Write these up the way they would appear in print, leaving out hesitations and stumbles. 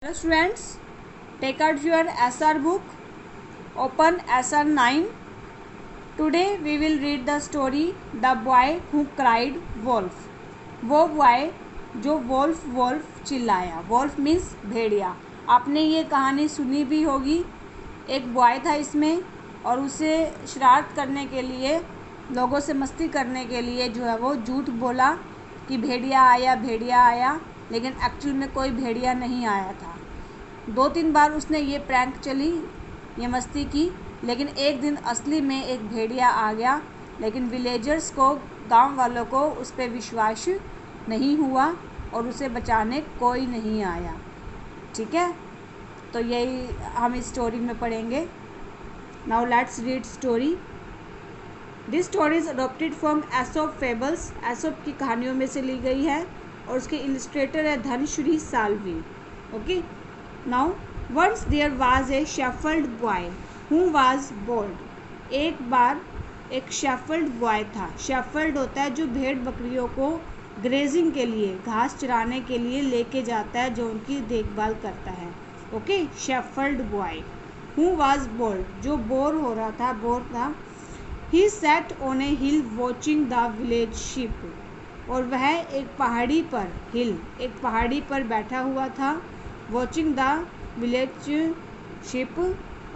Hello students, take out your SR book, open SR 9. Today we will read the story The Boy Who Cried Wolf. वो boy जो Wolff Wolff चिल्लाया. Wolff means भेड़िया. आपने ये कहानी सुनी भी होगी. एक बॉय था इसमें और उसे शरारत करने के लिए, लोगों से मस्ती करने के लिए जो है वो झूठ बोला कि भेड़िया आया, लेकिन एक्चुअल में कोई भेड़िया नहीं आया था. 2-3 बार उसने ये प्रैंक चली, ये मस्ती की, लेकिन एक दिन असली में एक भेड़िया आ गया. लेकिन विलेजर्स को, गांव वालों को उस पर विश्वास नहीं हुआ और उसे बचाने कोई नहीं आया. ठीक है, तो यही हम इस स्टोरी में पढ़ेंगे. Now let's read story. This story is adopted from Aesop fables. Aesop की कहानियों में से ली गई है और उसके इलिस्ट्रेटर है Dhanashree Salvi. Okay, now once there was a shepherd boy who was bold. एक बार एक शेफर्ड बॉय था. शेफर्ड होता है जो भेड़ बकरियों को ग्रेजिंग के लिए, घास चराने के लिए लेके जाता है, जो उनकी देखभाल करता है. Okay, shepherd boy who was bold, जो बोर हो रहा था, बोर था. He sat on a hill watching the village sheep. और वह एक पहाड़ी पर, हिल एक पहाड़ी पर बैठा हुआ था. वॉचिंग द विलेज शिप,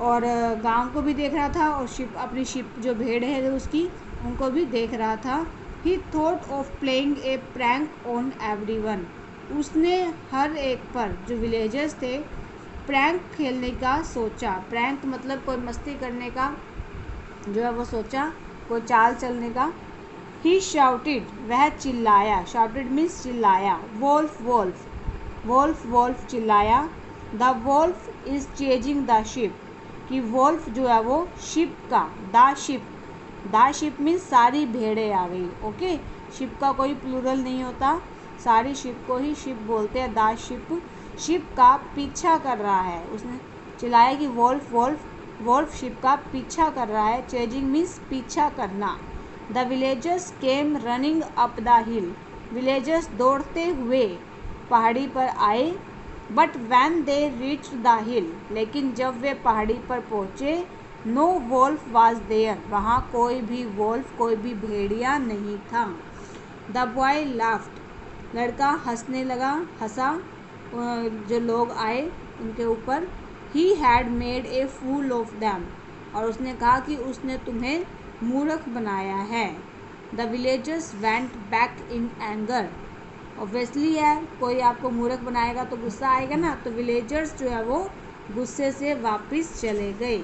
और गांव को भी देख रहा था और शिप, अपनी शिप जो भेड़ है उसकी, उनको भी देख रहा था. ही thought of playing a prank on everyone. उसने हर एक पर, जो विलेजर्स थे, प्रैंक खेलने का सोचा. प्रैंक मतलब कोई मस्ती करने का जो है वो सोचा, कोई चाल चलने का. ही शाउटेड, वह चिल्लाया. शाउटेड मीन्स चिल्लाया. वोल्फ वोल्फ, वोल्फ वोल्फ चिल्लाया. The Wolff is chasing the ship, कि वोल्फ जो है वो शिप का, द शिप मीन्स सारी भेड़ें आ गई. ओके, शिप का कोई प्लूरल नहीं होता, सारी शिप को ही शिप बोलते हैं. द शिप का पीछा कर रहा है. उसने चिल्लाया कि वोल्फ वोल्फ, वोल्फ शिप का पीछा कर रहा है. चेजिंग मीन्स पीछा करना. The villagers came running up the hill. Villagers दौड़ते हुए पहाड़ी पर आए. But when they reach the हिल, लेकिन जब वे पहाड़ी पर पहुँचे, नो वोल्फ वाज देयर, वहाँ कोई भी वोल्फ, कोई भी भेड़िया नहीं था. द बॉय लाफ्ड, लड़का हंसने लगा, हंसा जो लोग आए उनके ऊपर. He had made a fool of them, और उसने कहा कि उसने तुम्हें मूर्ख बनाया है. The villagers went back in anger. Obviously है, कोई आपको मूर्ख बनाएगा तो गुस्सा आएगा ना, तो विलेजर्स जो है वो गुस्से से वापस चले गए.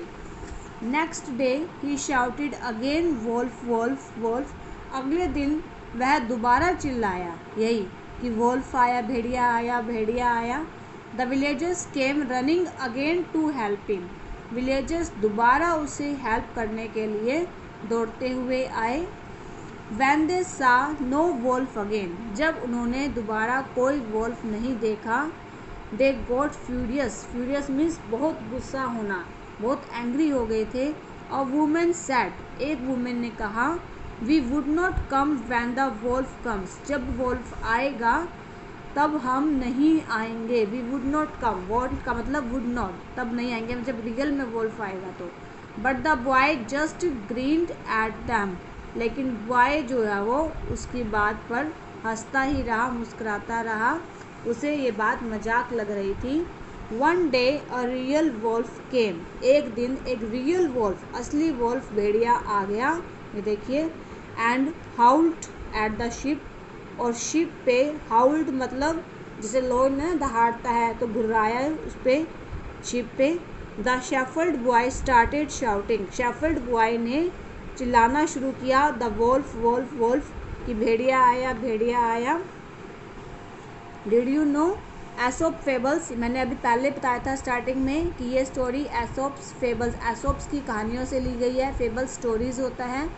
Next day he shouted again wolf wolf wolf. अगले दिन वह दोबारा चिल्लाया, यही कि वोल्फ आया, भेड़िया आया. The villagers came running again to help him. Villagers दोबारा उसे हेल्प करने के लिए दौड़ते हुए आए. When they saw no wolf again, जब उन्होंने दोबारा कोई वोल्फ नहीं देखा, they got furious. Furious means बहुत गुस्सा होना, बहुत एंग्री हो गए थे. A woman said, एक वुमेन ने कहा, we would not come when the wolf comes. जब वोल्फ आएगा तब हम नहीं आएंगे. We would not come, wolf का मतलब would not, तब नहीं आएंगे जब रियल में वोल्फ आएगा तो. But the boy just grinned at them. लेकिन बॉय जो है वो उसकी बात पर हंसता ही रहा, मुस्कुराता रहा. उसे ये बात मजाक लग रही थी. One day a real wolf came. एक दिन एक रियल वोल्फ, असली वोल्फ भेड़िया आ गया, ये देखिए. And howled at the sheep, और शिप पे, हाउल्ड मतलब जैसे लोग ना दहाड़ता है तो घुर्राया उस पर, शिप पे. The shepherd boy started shouting. Shepherd boy ने चिल्लाना शुरू किया. द वोल्फ वोल्फ वोल्फ, कि भेड़िया आया. Did you know Aesop fables. मैंने अभी पहले बताया था स्टार्टिंग में कि ये स्टोरी एसोप्स फेबल्स, एसोप्स की कहानियों से ली गई है. फेबल स्टोरीज होता है.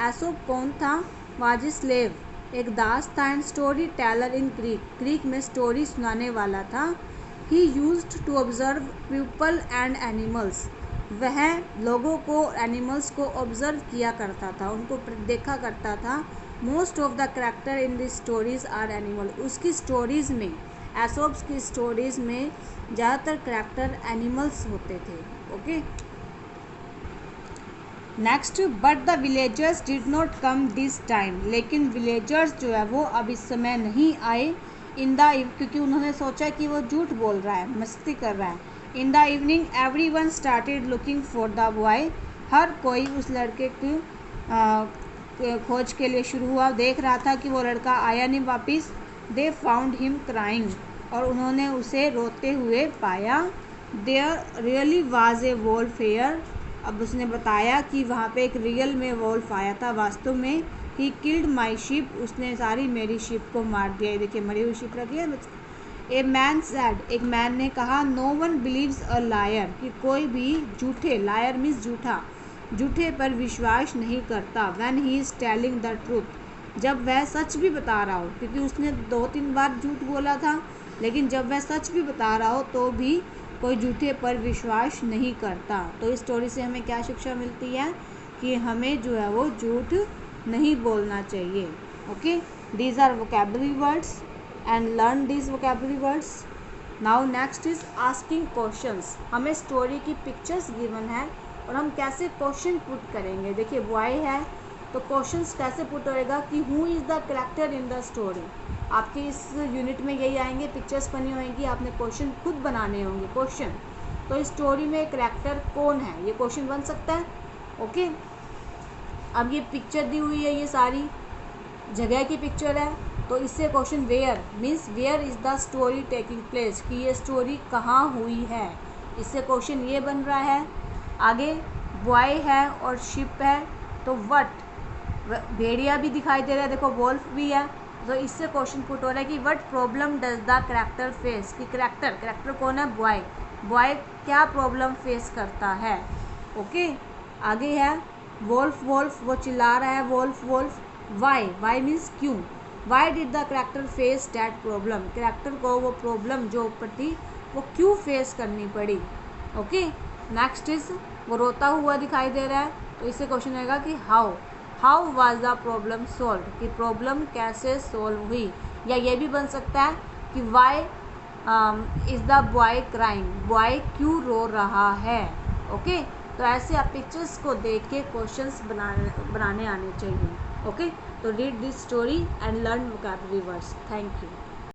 एसोप कौन था? वाज स्लेव, एक दास था. And story teller in Greek में स्टोरी सुनाने वाला था. He used to observe people and animals. वह लोगों को, एनिमल्स को ऑब्जर्व किया करता था, उनको देखा करता था. Most of the character in this stories are animal. उसकी स्टोरीज़ में एसोप्स की स्टोरीज में ज़्यादातर करैक्टर एनिमल्स होते थे। Okay, next, but the villagers did not come this time, लेकिन विलेजर्स जो है वो अब इस समय नहीं आए। क्योंकि उन्होंने सोचा कि वो झूठ बोल रहा है, मस्ती कर रहा है। In the evening everyone started looking for the boy, हर कोई उस लड़के की खोज के लिए शुरू हुआ, देख रहा था कि वो लड़का आया नहीं वापिस। दे फाउंड हिम क्राइंग, और उन्होंने उसे रोते हुए पाया। There really was a wolf here, अब उसने बताया कि वहाँ पे एक रियल में वोल्फ आया था वास्तव में। ही किल्ड माई शिप, उसने सारी मेरी शिप को मार दिया। ये देखिए मरी हुई शिप रखी है। ए मैन सैड, एक मैन ने कहा, no one believes a liar, कि कोई भी झूठे, लायर मीन्स झूठा, झूठे पर विश्वास नहीं करता। When he is telling the truth, जब वह सच भी बता रहा हो, क्योंकि उसने 2-3 बार झूठ बोला था, लेकिन जब वह सच भी बता रहा हो तो भी कोई झूठे पर विश्वास नहीं करता। तो इस स्टोरी से हमें क्या शिक्षा मिलती है कि हमें जो है वो झूठ नहीं बोलना चाहिए। Okay, these are vocabulary words and learn these vocabulary words. Now next is asking questions. हमें स्टोरी की पिक्चर्स गिवन है और हम कैसे क्वेश्चन पुट करेंगे। देखिए बॉय है तो क्वेश्चंस कैसे पुट होएगा कि who is the character in the story. आपके इस यूनिट में यही आएंगे, पिक्चर्स बनी होंगी, आपने क्वेश्चन खुद बनाने होंगे। क्वेश्चन, तो इस स्टोरी में कैरेक्टर कौन है, ये क्वेश्चन बन सकता है। ओके, अब ये पिक्चर दी हुई है, ये सारी जगह की पिक्चर है, तो इससे question where means where is the story taking place, कि ये स्टोरी कहाँ हुई है, इससे क्वेश्चन ये बन रहा है। आगे बॉय है और शिप है, तो वट, भेड़िया भी दिखाई दे रहा है, देखो वोल्फ भी है, तो इससे क्वेश्चन पुट हो रहा है कि what problem does the character face, कि कैरेक्टर कौन है, बॉय क्या प्रॉब्लम फेस करता है। ओके, आगे है वोल्फ, वो चिल्ला रहा है वोल्फ। वाई मीन्स क्यों, why did the character face that problem, character को वो प्रॉब्लम जो ऊपर थी वो क्यों फेस करनी पड़ी। ओके, नेक्स्ट इज वो रोता हुआ दिखाई दे रहा है, तो इससे क्वेश्चन आएगा कि how was the problem solve, कि प्रॉब्लम कैसे सॉल्व हुई। या ये भी बन सकता है कि why is the boy crying, boy क्यों रो रहा है। ओके, तो ऐसे आप पिक्चर्स को देख के क्वेश्चंस बनाने आने चाहिए। ओके, तो read this story and learn vocabulary words. Thank you.